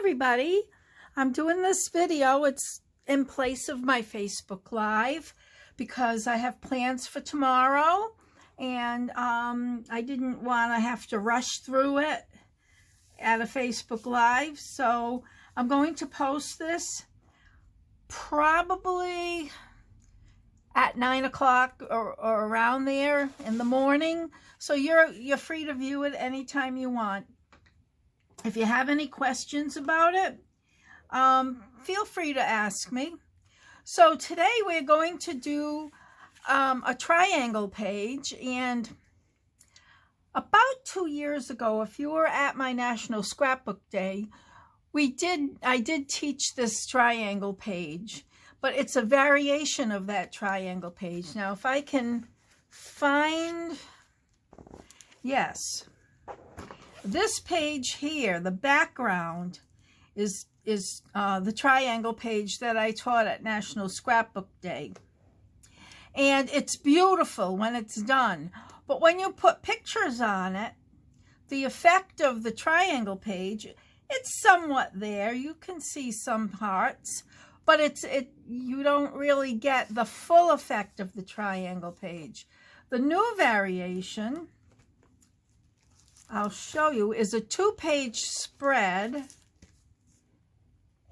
everybody. I'm doing this video. It's in place of my Facebook Live because I have plans for tomorrow and I didn't want to have to rush through it at a Facebook Live. So I'm going to post this probably at 9 o'clock or around there in the morning. So you're free to view it anytime you want. If you have any questions about it, feel free to ask me. So today we're going to do a triangle page, and about 2 years ago, if you were at my National Scrapbook Day, I did teach this triangle page, but it's a variation of that triangle page. Now, if I can find, yes. This page here, the background, is the triangle page that I taught at National Scrapbook Day. And it's beautiful when it's done. But when you put pictures on it, the effect of the triangle page, it's somewhat there. You can see some parts, but you don't really get the full effect of the triangle page. The new variation, I'll show you, is a 2-page spread.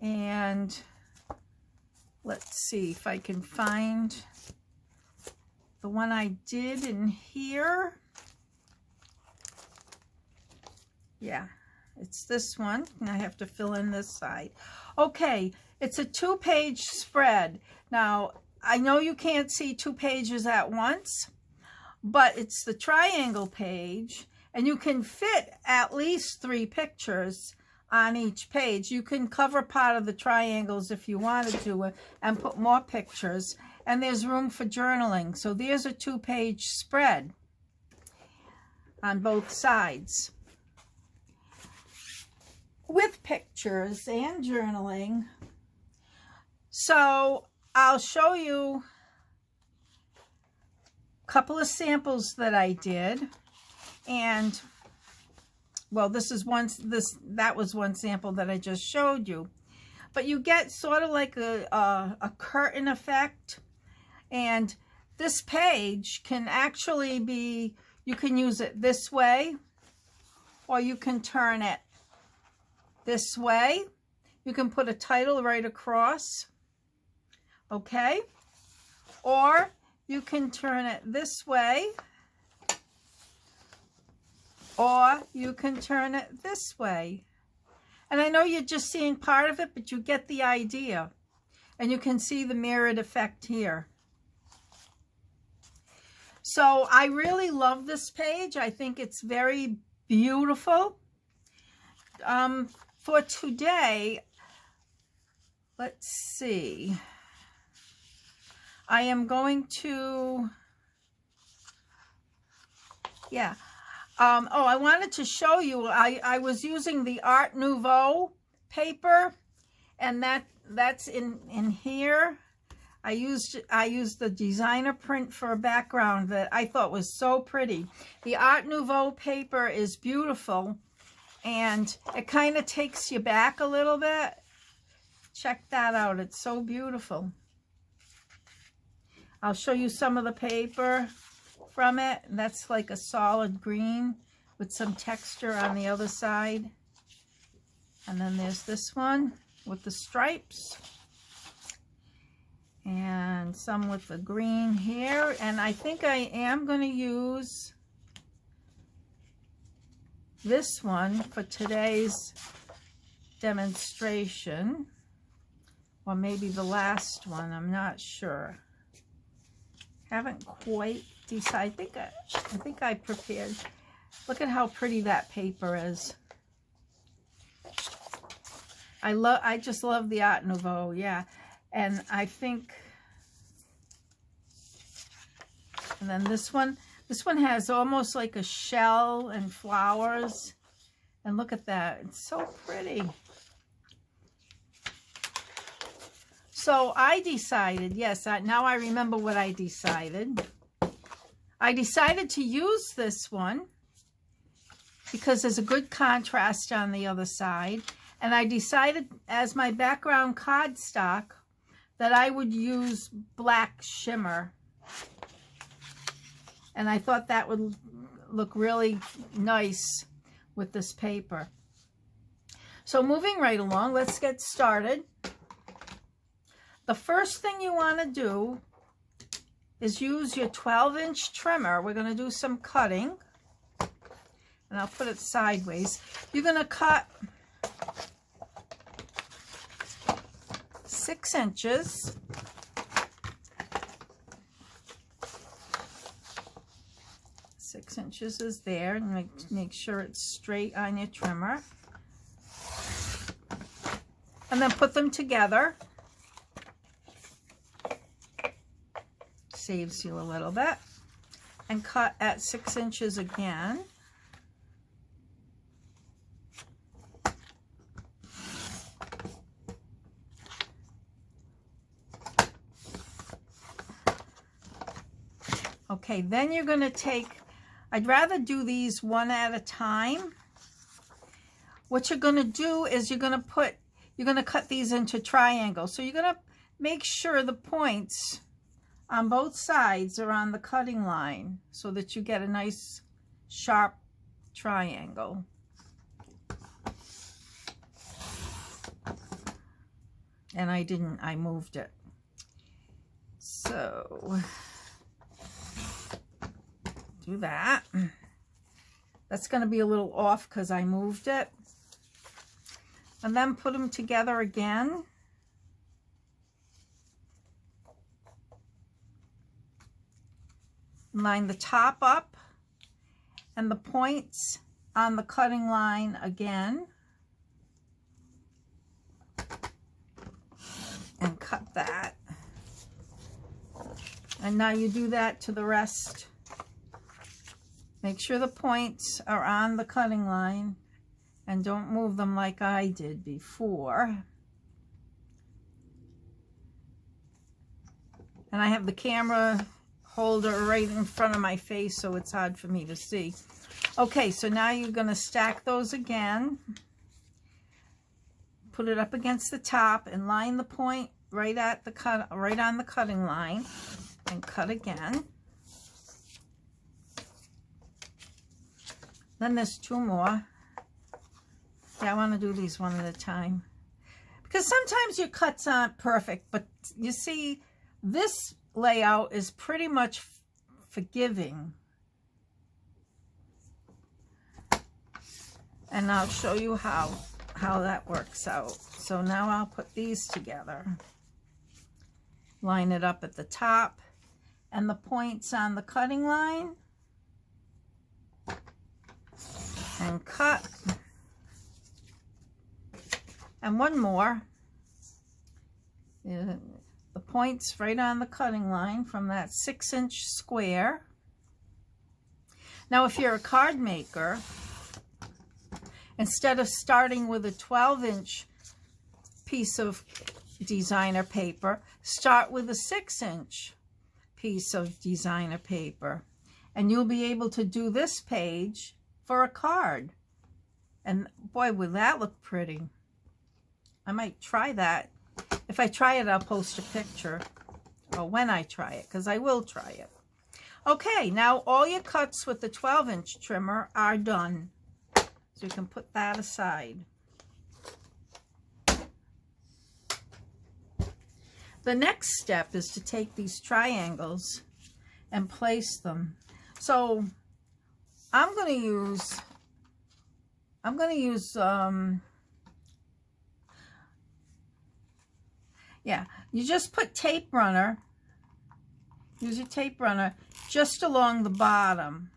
And let's see if I can find the one I did in here. Yeah, it's this one. And I have to fill in this side. Okay, it's a 2-page spread. Now, I know you can't see 2 pages at once, but it's the triangle page. And you can fit at least 3 pictures on each page. You can cover part of the triangles if you wanted to and put more pictures. And there's room for journaling. So there's a 2-page spread on both sides with pictures and journaling. So I'll show you a couple of samples that I did. And well, that was one sample that I just showed you, but you get sort of like a curtain effect. And this page can actually be, you can use it this way, or you can turn it this way. You can put a title right across, okay? Or you can turn it this way, or you can turn it this way. And I know you're just seeing part of it, but you get the idea. And you can see the mirrored effect here. So I really love this page. I think it's very beautiful. For today, let's see. I am going to, yeah. Oh, I wanted to show you, I was using the Art Nouveau paper, and that's in here. I used the designer print for a background that I thought was so pretty. The Art Nouveau paper is beautiful, and it kind of takes you back a little bit. Check that out. It's so beautiful. I'll show you some of the paper from it. That's like a solid green with some texture on the other side. And then there's this one with the stripes. And some with the green here. And I think I am going to use this one for today's demonstration. Or maybe the last one. I'm not sure. Haven't quite decided. I think I prepared. Look at how pretty that paper is. I just love the Art Nouveau, yeah. And I think, and then this one has almost like a shell and flowers. And look at that, it's so pretty. So I decided, yes, now I remember what I decided. I decided to use this one because there's a good contrast on the other side. And I decided as my background cardstock that I would use black shimmer. And I thought that would look really nice with this paper. So moving right along, let's get started. The first thing you want to do is use your 12-inch trimmer. We're going to do some cutting. And I'll put it sideways. You're going to cut 6 inches. Six inches is there, and make sure it's straight on your trimmer. And then put them together. Saves you a little bit. And cut at 6 inches again. Okay, then you're going to take, I'd rather do these one at a time. What you're going to do is you're going to cut these into triangles. So you're going to make sure the points on both sides are on the cutting line so that you get a nice sharp triangle. And I didn't, I moved it. So do that. That's going to be a little off because I moved it. And then put them together again. Line the top up and the points on the cutting line again. And cut that. And now you do that to the rest. Make sure the points are on the cutting line and don't move them like I did before. And I have the camera holder right in front of my face, so it's hard for me to see. Okay, so now you're going to stack those again. Put it up against the top and line the point right at the right on the cutting line and cut again. Then there's 2 more. Yeah, I want to do these one at a time. Because sometimes your cuts aren't perfect, but you see, this layout is pretty much forgiving. And I'll show you how that works out. So now I'll put these together. Line it up at the top and the points on the cutting line. And cut. And one more. The points right on the cutting line from that 6-inch square. Now if you're a card maker, instead of starting with a 12-inch piece of designer paper, start with a 6-inch piece of designer paper. And you'll be able to do this page for a card. And boy, would that look pretty. I might try that. If I try it, I'll post a picture. Or when I try it, because I will try it. Okay, now all your cuts with the 12-inch trimmer are done. So you can put that aside. The next step is to take these triangles and place them. So I'm going to use, yeah, you just put tape runner, use your tape runner just along the bottom.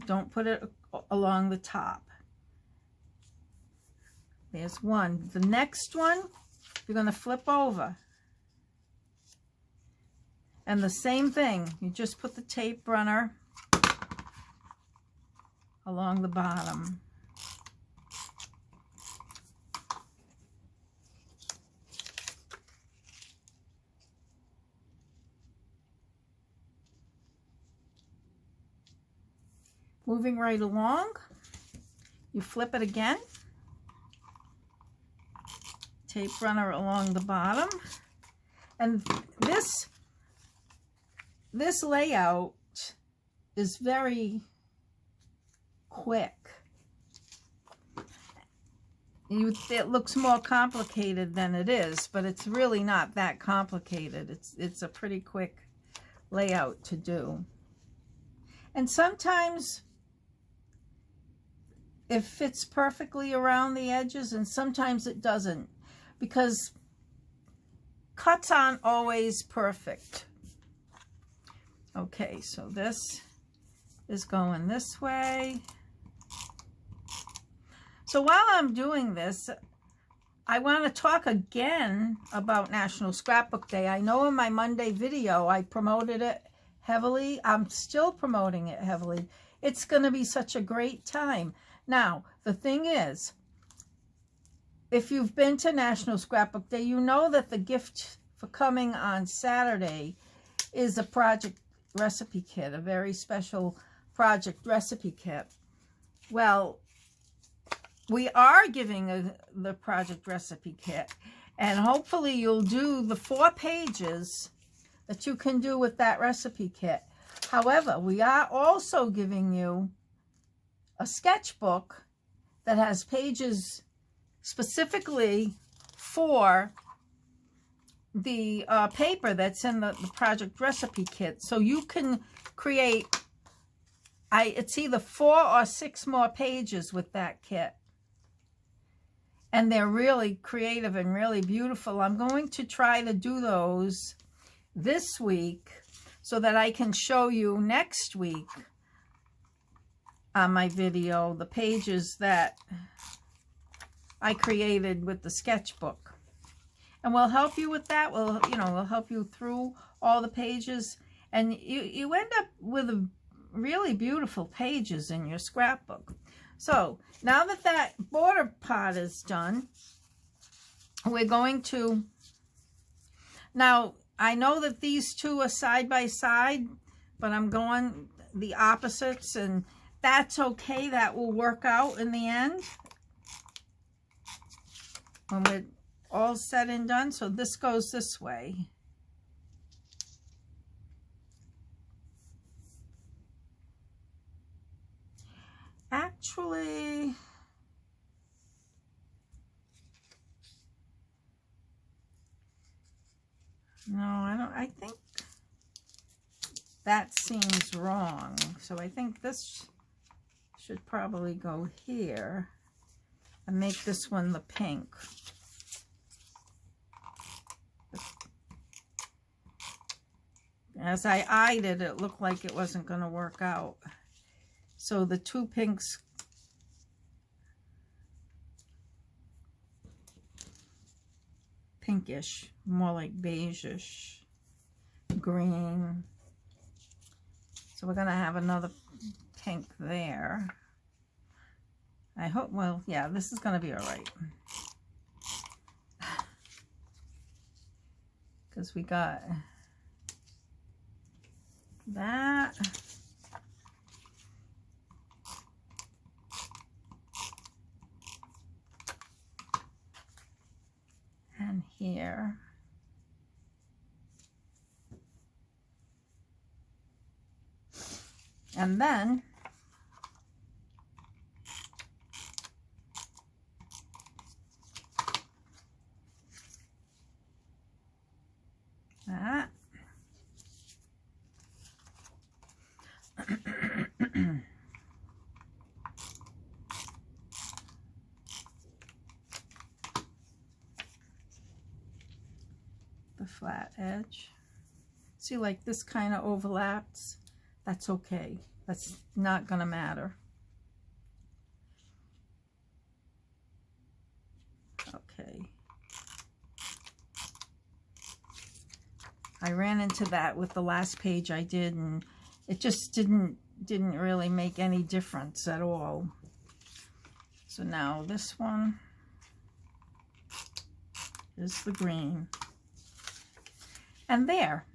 Don't put it along the top. There's one. The next one, you're going to flip over. And the same thing, you just put the tape runner along the bottom. Moving right along, You flip it again, tape runner along the bottom, and this layout is very quick. It looks more complicated than it is, but it's really not that complicated. It's a pretty quick layout to do. And sometimes it fits perfectly around the edges, and sometimes it doesn't, because cuts aren't always perfect. Okay, so this is going this way. So while I'm doing this, I want to talk again about National Scrapbook Day. I know in my Monday video I promoted it heavily. I'm still promoting it heavily. It's going to be such a great time. Now, the thing is, if you've been to National Scrapbook Day, you know that the gift for coming on Saturday is a project recipe kit, a very special project recipe kit. Well, we are giving the project recipe kit, and hopefully you'll do the 4 pages that you can do with that recipe kit. However, we are also giving you a sketchbook that has pages specifically for the paper that's in the project recipe kit. So you can create, it's either 4 or 6 more pages with that kit. And they're really creative and really beautiful. I'm going to try to do those this week so that I can show you next week on my video the pages that I created with the sketchbook. And we'll help you with that. We'll help you through all the pages, and you end up with really beautiful pages in your scrapbook. So now that that border part is done, we're going to, now I know that these two are side by side, but I'm going the opposites, and that's okay. That will work out in the end when we're all said and done. So this goes this way. Actually, no, I think that seems wrong. So I think this should probably go here and make this one the pink. As I eyed it, it looked like it wasn't going to work out. So the 2 pinks, pinkish, more like beigeish, green. So we're going to have another pink there. I hope, well, yeah, this is going to be all right. Because we got that. And here. And then that. The flat edge. See, like this kind of overlaps. That's okay. That's not going to matter. Okay. I ran into that with the last page I did, and it just didn't really make any difference at all. So now this one is the green. And there.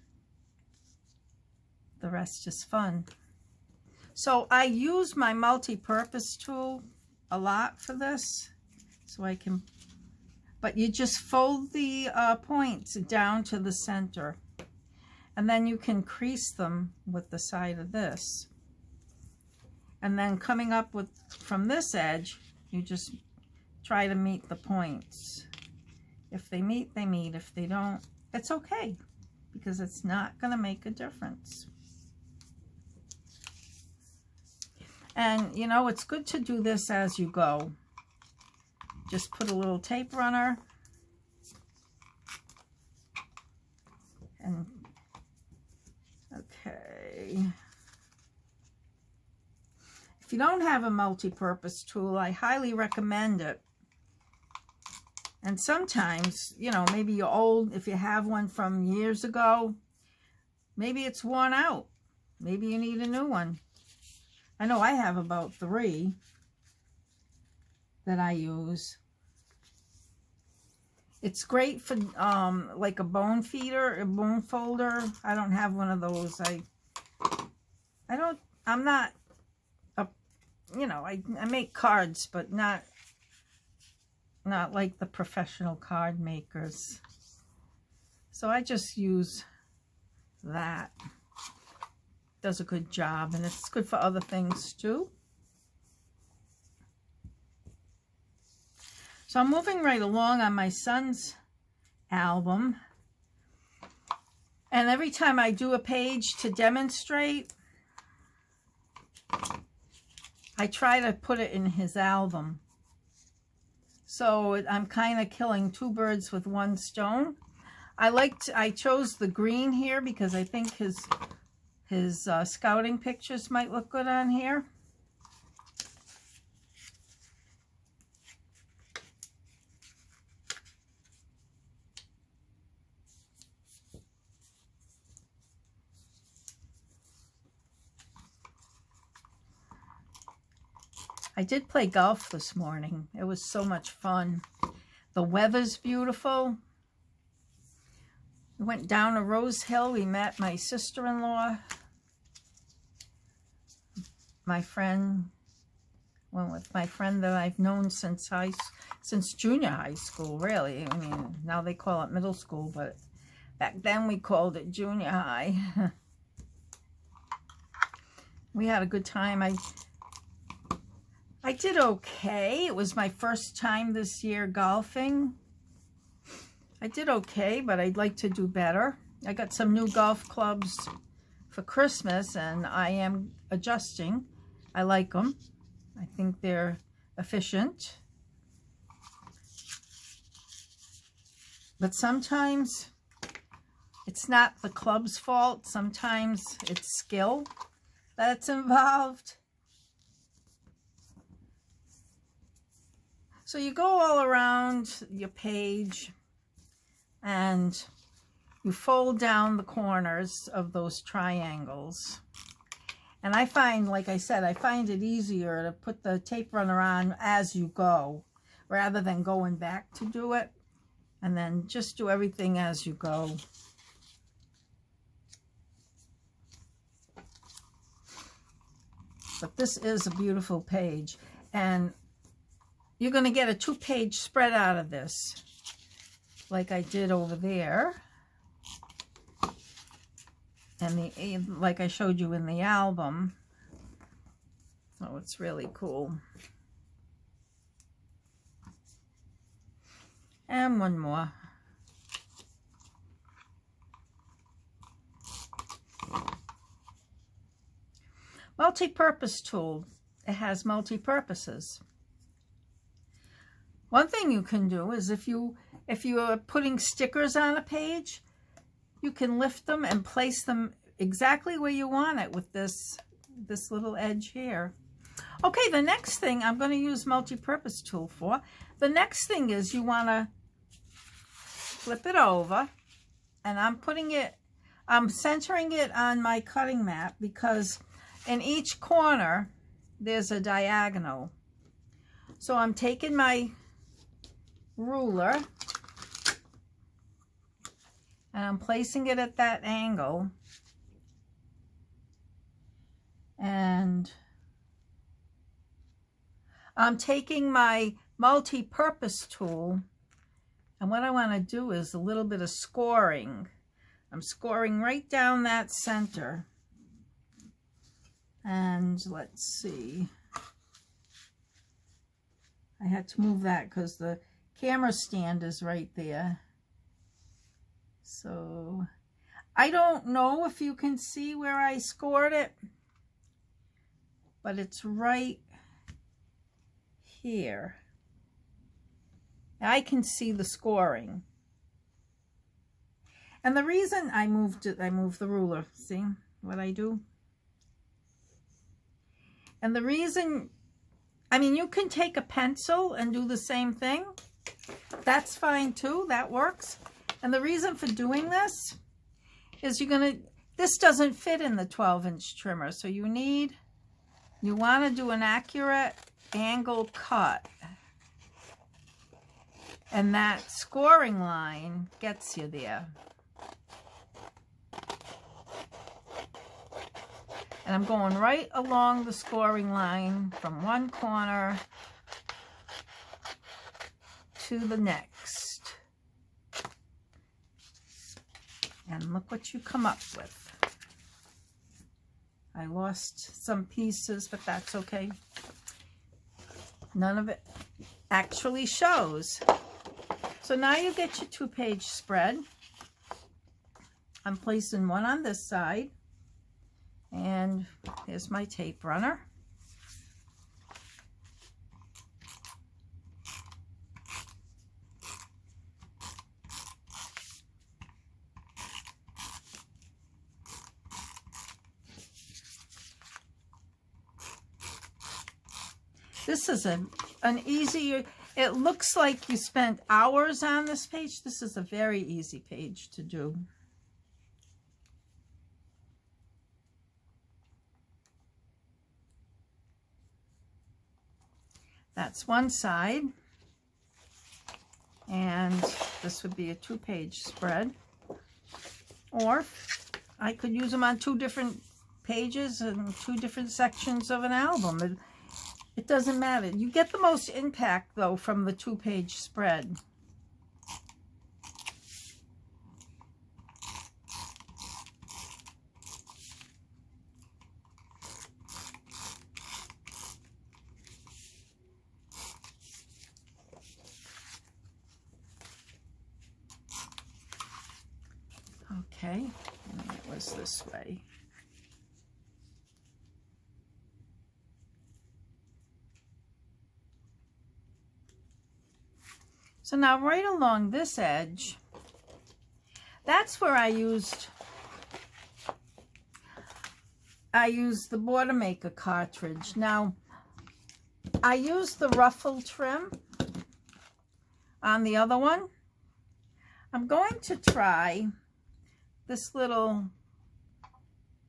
The rest is fun. So I use my multi-purpose tool a lot for this, so I can, but you just fold the points down to the center, and then you can crease them with the side of this. And then coming up with, from this edge, you just try to meet the points. If they meet, they meet. If they don't, it's okay, because it's not going to make a difference. And, you know, it's good to do this as you go. Just put a little tape runner. And, okay. If you don't have a multi-purpose tool, I highly recommend it. And sometimes, you know, maybe you're old, if you have one from years ago, maybe it's worn out. Maybe you need a new one. I know I have about 3 that I use. It's great for like a bone feeder, a bone folder. I don't have one of those. I'm not a, you know, I make cards, but not like the professional card makers. So I just use that. Does a good job, and it's good for other things too. So I'm moving right along on my son's album, and every time I do a page to demonstrate, I try to put it in his album. So I'm kind of killing 2 birds with 1 stone. I chose the green here because I think his scouting pictures might look good on here. I did play golf this morning. It was so much fun. The weather's beautiful. We went down to Rose Hill. We met my sister-in-law. My friend, went with my friend that I've known since junior high school, really. I mean, now they call it middle school, but back then we called it junior high. We had a good time. I did okay. It was my first time this year golfing. I did okay, but I'd like to do better. I got some new golf clubs for Christmas, and I am adjusting. I like them. I think they're efficient. But sometimes it's not the club's fault. Sometimes it's skill that's involved. So you go all around your page and you fold down the corners of those triangles. And I find, like I said, I find it easier to put the tape runner on as you go, rather than going back to do it. And then just do everything as you go. But this is a beautiful page. And you're going to get a 2-page spread out of this, like I did over there. And like I showed you in the album. So it's really cool. And one more. Multi-purpose tool. It has multi-purposes. One thing you can do is if you are putting stickers on a page, you can lift them and place them exactly where you want it with this little edge here. Okay, the next thing I'm going to use multi-purpose tool for. The next thing is you want to flip it over, and I'm centering it on my cutting mat because in each corner there's a diagonal. So I'm taking my ruler and I'm placing it at that angle, and I'm taking my multi-purpose tool, and what I want to do is a little bit of scoring. I'm scoring right down that center. And let's see. I had to move that because the camera stand is right there. So I don't know if you can see where I scored it, but it's right here. I can see the scoring. And the reason I moved the ruler. See what I do? And the reason, I mean, you can take a pencil and do the same thing. That's fine too. That works. And the reason for doing this is this doesn't fit in the 12-inch trimmer. So you want to do an accurate angle cut. And that scoring line gets you there. And I'm going right along the scoring line from one corner to the next. And look what you come up with. I lost some pieces, but that's okay. None of it actually shows. So now you get your 2-page spread. I'm placing one on this side. And here's my tape runner. This is an easy, it looks like you spent hours on this page. This is a very easy page to do. That's one side, and this would be a 2-page spread, or I could use them on 2 different pages and 2 different sections of an album. It doesn't matter. You get the most impact though from the 2-page spread. Okay, and it was this way. So now right along this edge, that's where I used the Border Maker cartridge. Now, I used the ruffle trim on the other one. I'm going to try this little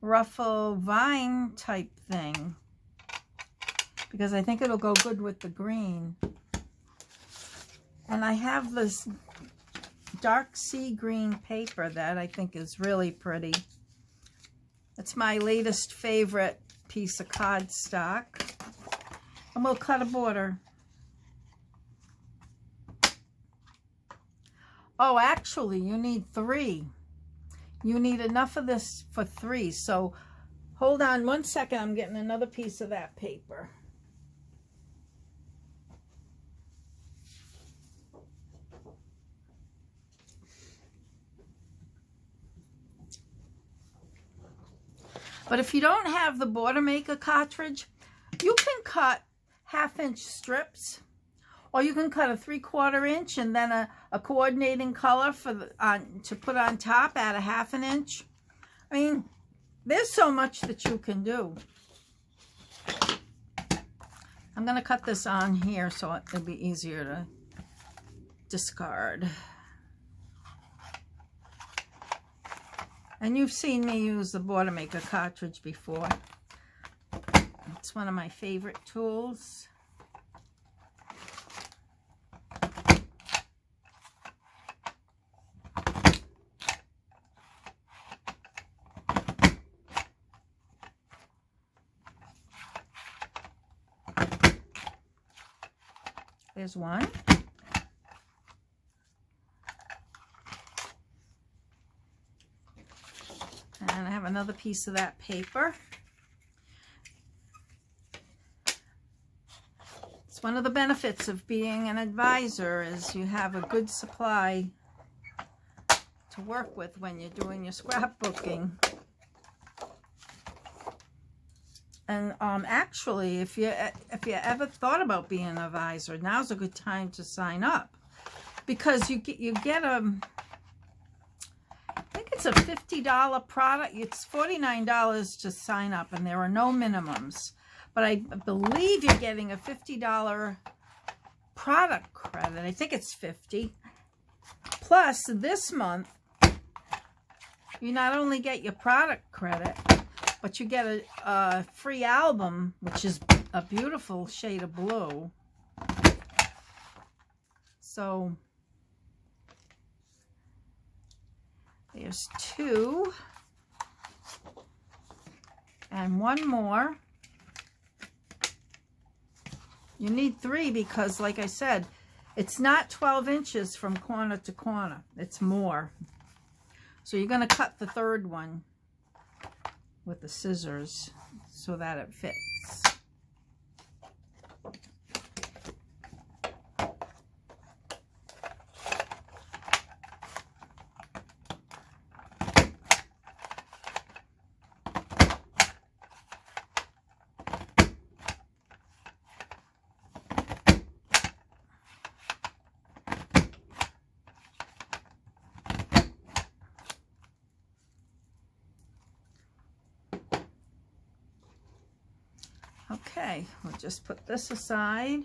ruffle vine type thing because I think it'll go good with the green. And I have this dark sea green paper that I think is really pretty. It's my latest favorite piece of cardstock. And we'll cut a border. Oh, actually, you need 3. You need enough of this for 3. So hold on one second. I'm getting another piece of that paper. But if you don't have the Border Maker cartridge, you can cut 1/2-inch strips, or you can cut a 3/4 inch and then a coordinating color for to put on top at 1/2 inch. I mean, there's so much that you can do. I'm going to cut this on here so it'll be easier to discard. And you've seen me use the Border Maker cartridge before. It's one of my favorite tools. There's one. And I have another piece of that paper. It's one of the benefits of being an advisor is you have a good supply to work with when you're doing your scrapbooking. And actually, if you ever thought about being an advisor, now's a good time to sign up, because you get a, I think it's a $50 product. It's $49 to sign up, and there are no minimums. But I believe you're getting a $50 product credit. I think it's 50. Plus, this month, you not only get your product credit, but you get a free album, which is a beautiful shade of blue. So there's two. And one more. You need three because, like I said, it's not 12 inches from corner to corner. It's more. So you're going to cut the third one with the scissors so that it fits. Okay, we'll just put this aside.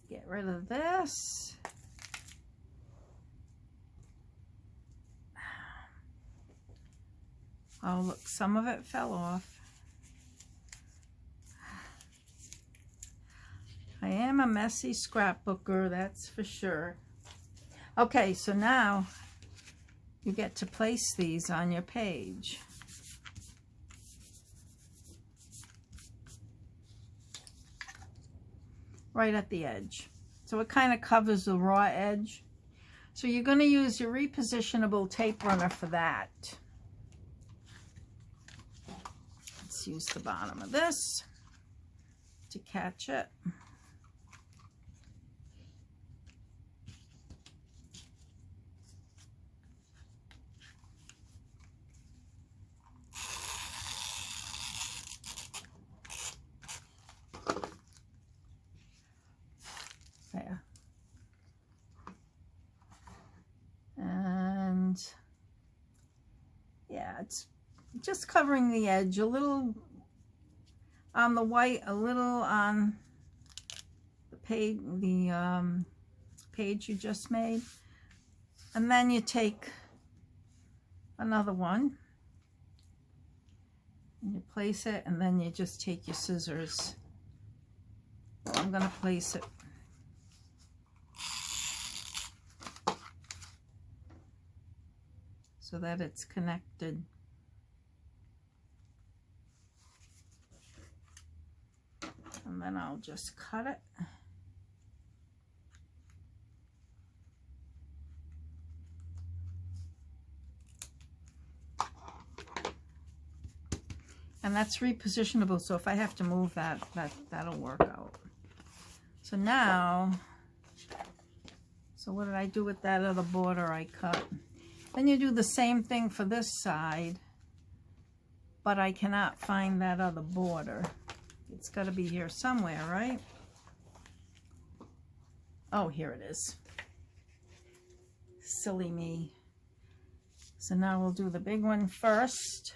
Get rid of this. Oh, look, some of it fell off. I am a messy scrapbooker, that's for sure. Okay, so now you get to place these on your page. Right at the edge. So it kind of covers the raw edge. So you're going to use your repositionable tape runner for that. Let's use the bottom of this to catch it. There. And yeah, it's just covering the edge a little on the white, a little on the page, page you just made. And then you take another one and you place it, and then you just take your scissors. Well, I'm going to place it so that it's connected. And then I'll just cut it. And that's repositionable, so if I have to move that'll work out. So now, so what did I do with that other border I cut? Then you do the same thing for this side, but I cannot find that other border. It's got to be here somewhere, right? Oh, here it is. Silly me. So now we'll do the big one first.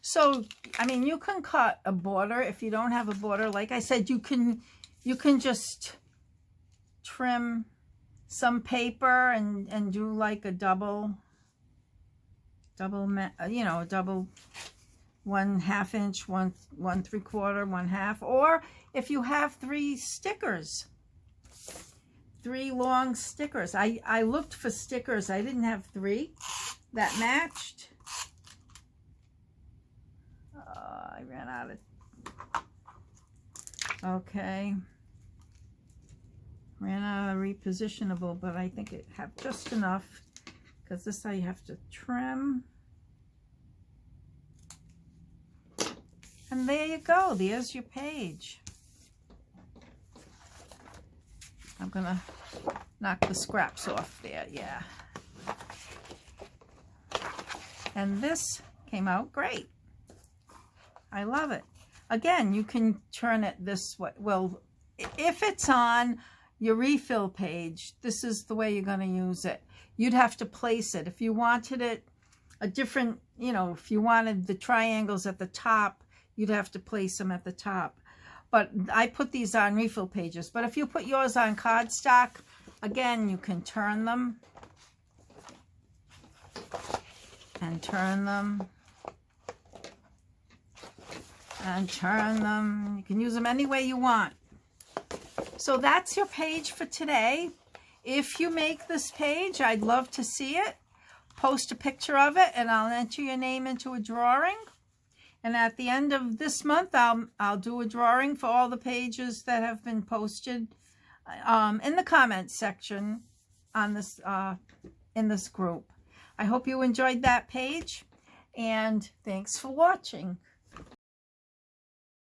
So, I mean, you can cut a border if you don't have a border. Like I said, you can just trim some paper and do like a double, you know, a double 1/2 inch, 1 3/4, 1/2. Or if you have 3 stickers, 3 long stickers. I looked for stickers. I didn't have 3 that matched. I ran out of... Okay. Ran out of repositionable, but I think it have just enough, because this I have to trim. And there you go. There's your page. I'm going to knock the scraps off there. Yeah. And this came out great. I love it. Again, you can turn it this way. Well, if it's on your refill page, this is the way you're going to use it. You'd have to place it. If you wanted it a different, you know, if you wanted the triangles at the top, you'd have to place them at the top. But I put these on refill pages. But if you put yours on cardstock, again, you can turn them and turn them and turn them. You can use them any way you want. So that's your page for today. If you make this page, I'd love to see it. Post a picture of it and I'll enter your name into a drawing. And at the end of this month, I'll do a drawing for all the pages that have been posted in the comments section on this in this group. I hope you enjoyed that page, and thanks for watching.